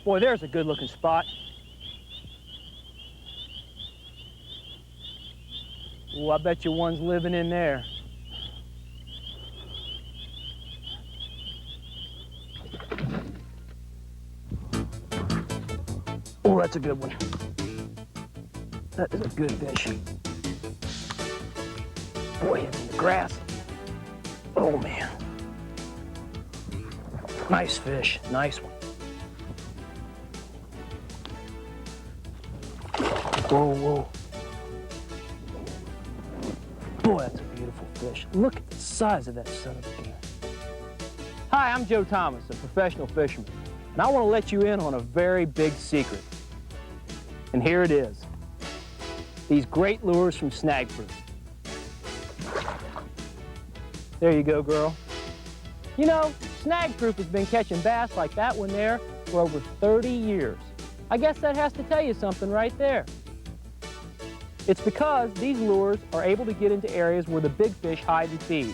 Boy, there's a good-looking spot. Oh, I bet you one's living in there. Oh, that's a good one. That is a good fish. Boy, it's in the grass. Oh, man. Nice fish, nice one. Whoa, whoa. Boy, that's a beautiful fish. Look at the size of that son of a gun. Hi, I'm Joe Thomas, a professional fisherman, and I want to let you in on a very big secret. And here it is. These great lures from Snag Proof. There you go, girl. You know, Snag Proof has been catching bass like that one there for over 30 years. I guess that has to tell you something right there. It's because these lures are able to get into areas where the big fish hide and feed.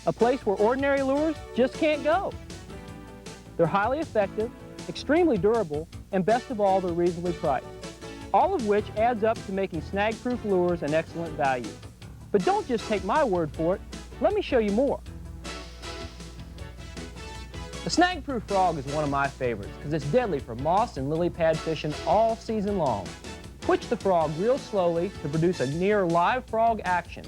A place where ordinary lures just can't go. They're highly effective, extremely durable, and best of all, they're reasonably priced. All of which adds up to making Snag Proof lures an excellent value. But don't just take my word for it. Let me show you more. The Snag Proof frog is one of my favorites because it's deadly for moss and lily pad fishing all season long. Twitch the frog real slowly to produce a near live frog action.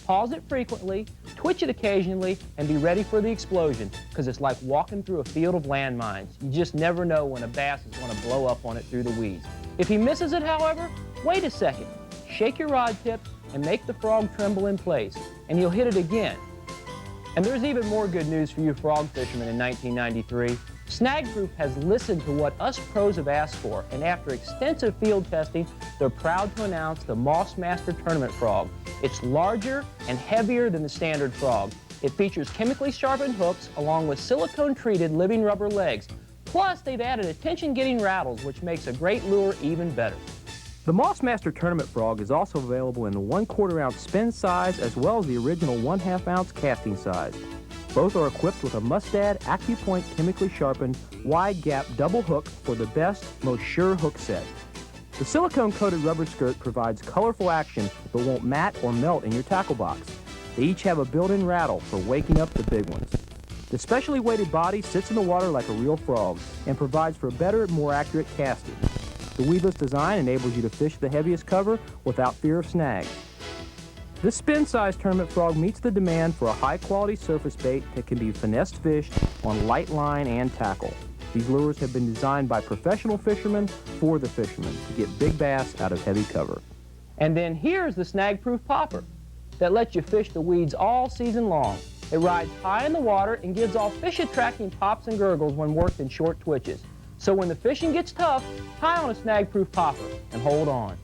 Pause it frequently, twitch it occasionally, and be ready for the explosion because it's like walking through a field of landmines. You just never know when a bass is going to blow up on it through the weeds. If he misses it, however, wait a second. Shake your rod tips and make the frog tremble in place, and you'll hit it again. And there's even more good news for you frog fishermen in 1993. Snag Proof has listened to what us pros have asked for, and after extensive field testing, they're proud to announce the Mossmaster Tournament Frog. It's larger and heavier than the standard frog. It features chemically sharpened hooks along with silicone-treated living rubber legs. Plus, they've added attention-getting rattles, which makes a great lure even better. The Mossmaster Tournament Frog is also available in the 1/4 ounce spin size as well as the original 1/2 ounce casting size. Both are equipped with a Mustad AccuPoint chemically sharpened wide gap double hook for the best, most sure hook set. The silicone-coated rubber skirt provides colorful action but won't mat or melt in your tackle box. They each have a built-in rattle for waking up the big ones. The specially weighted body sits in the water like a real frog and provides for better, more accurate casting. The weedless design enables you to fish the heaviest cover without fear of snags. This spin-sized tournament frog meets the demand for a high-quality surface bait that can be finessed fished on light line and tackle. These lures have been designed by professional fishermen for the fishermen to get big bass out of heavy cover. And then here's the Snag Proof popper that lets you fish the weeds all season long. It rides high in the water and gives off fish-attracting pops and gurgles when worked in short twitches. So when the fishing gets tough, tie on a Snag Proof popper and hold on.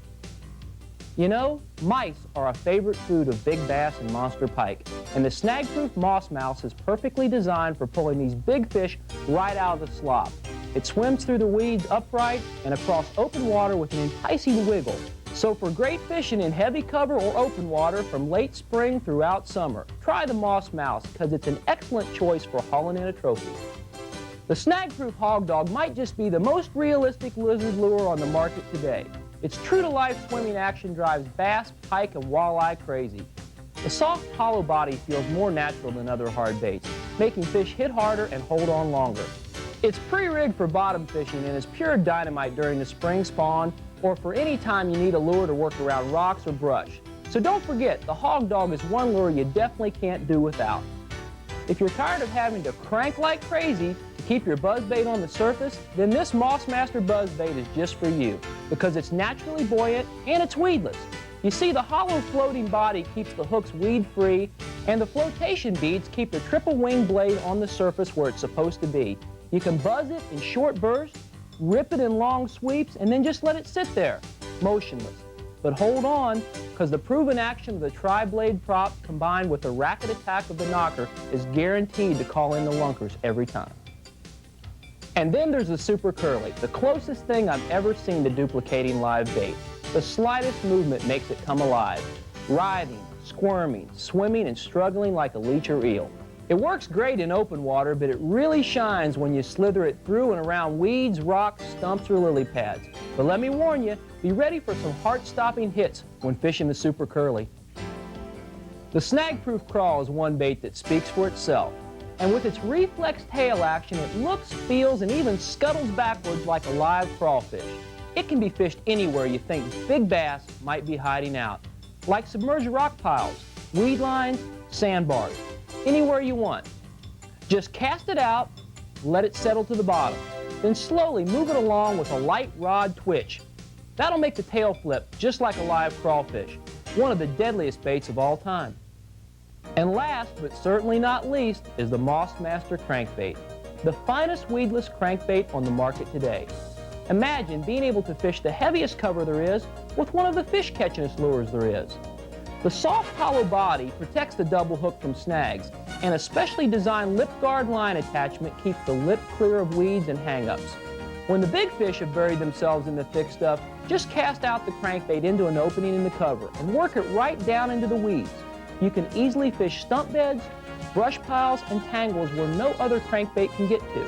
You know, mice are a favorite food of big bass and monster pike, and the Snag Proof Moss Mouse is perfectly designed for pulling these big fish right out of the slop. It swims through the weeds upright and across open water with an enticing wiggle. So for great fishing in heavy cover or open water from late spring throughout summer, try the Moss Mouse because it's an excellent choice for hauling in a trophy. The Snag Proof Hog Dog might just be the most realistic lizard lure on the market today. Its true-to-life swimming action drives bass, pike, and walleye crazy. The soft, hollow body feels more natural than other hard baits, making fish hit harder and hold on longer. It's pre-rigged for bottom fishing and is pure dynamite during the spring spawn or for any time you need a lure to work around rocks or brush. So don't forget, the Hog Dog is one lure you definitely can't do without. If you're tired of having to crank like crazy to keep your buzzbait on the surface, then this Mossmaster buzzbait is just for you because it's naturally buoyant and it's weedless. You see, the hollow floating body keeps the hooks weed-free, and the flotation beads keep the triple wing blade on the surface where it's supposed to be. You can buzz it in short bursts, rip it in long sweeps, and then just let it sit there, motionless. But hold on, because the proven action of the tri-blade prop combined with the racket attack of the knocker is guaranteed to call in the lunkers every time. And then there's the Super Curly, the closest thing I've ever seen to duplicating live bait. The slightest movement makes it come alive, writhing, squirming, swimming, and struggling like a leech or eel. It works great in open water, but it really shines when you slither it through and around weeds, rocks, stumps, or lily pads. But let me warn you, be ready for some heart-stopping hits when fishing the Super Curly. The Snag Proof Crawl is one bait that speaks for itself. And with its reflex tail action, it looks, feels, and even scuttles backwards like a live crawfish. It can be fished anywhere you think big bass might be hiding out, like submerged rock piles, weed lines, sandbars, anywhere you want. Just cast it out, let it settle to the bottom, then slowly move it along with a light rod twitch. That'll make the tail flip just like a live crawfish, one of the deadliest baits of all time. And last, but certainly not least, is the Moss Master Crankbait, the finest weedless crankbait on the market today. Imagine being able to fish the heaviest cover there is with one of the fish-catchingest lures there is. The soft, hollow body protects the double hook from snags, and a specially designed lip guard line attachment keeps the lip clear of weeds and hang-ups. When the big fish have buried themselves in the thick stuff, just cast out the crankbait into an opening in the cover and work it right down into the weeds. You can easily fish stump beds, brush piles, and tangles where no other crankbait can get to.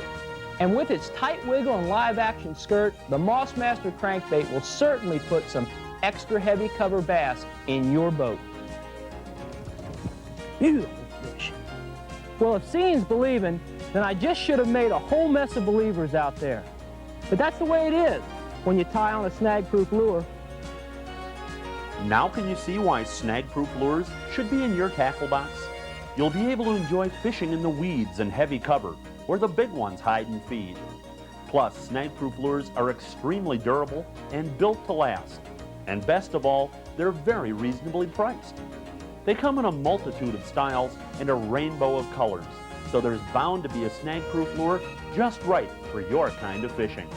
And with its tight wiggle and live action skirt, the Moss Master Crankbait will certainly put some extra heavy cover bass in your boat. Beautiful fish. Well, if seeing's believing, then I just should have made a whole mess of believers out there. But that's the way it is when you tie on a Snag Proof lure. Now can you see why Snag Proof lures should be in your tackle box? You'll be able to enjoy fishing in the weeds and heavy cover, where the big ones hide and feed. Plus, Snag Proof lures are extremely durable and built to last. And best of all, they're very reasonably priced. They come in a multitude of styles and a rainbow of colors, so there's bound to be a Snag Proof lure just right for your kind of fishing.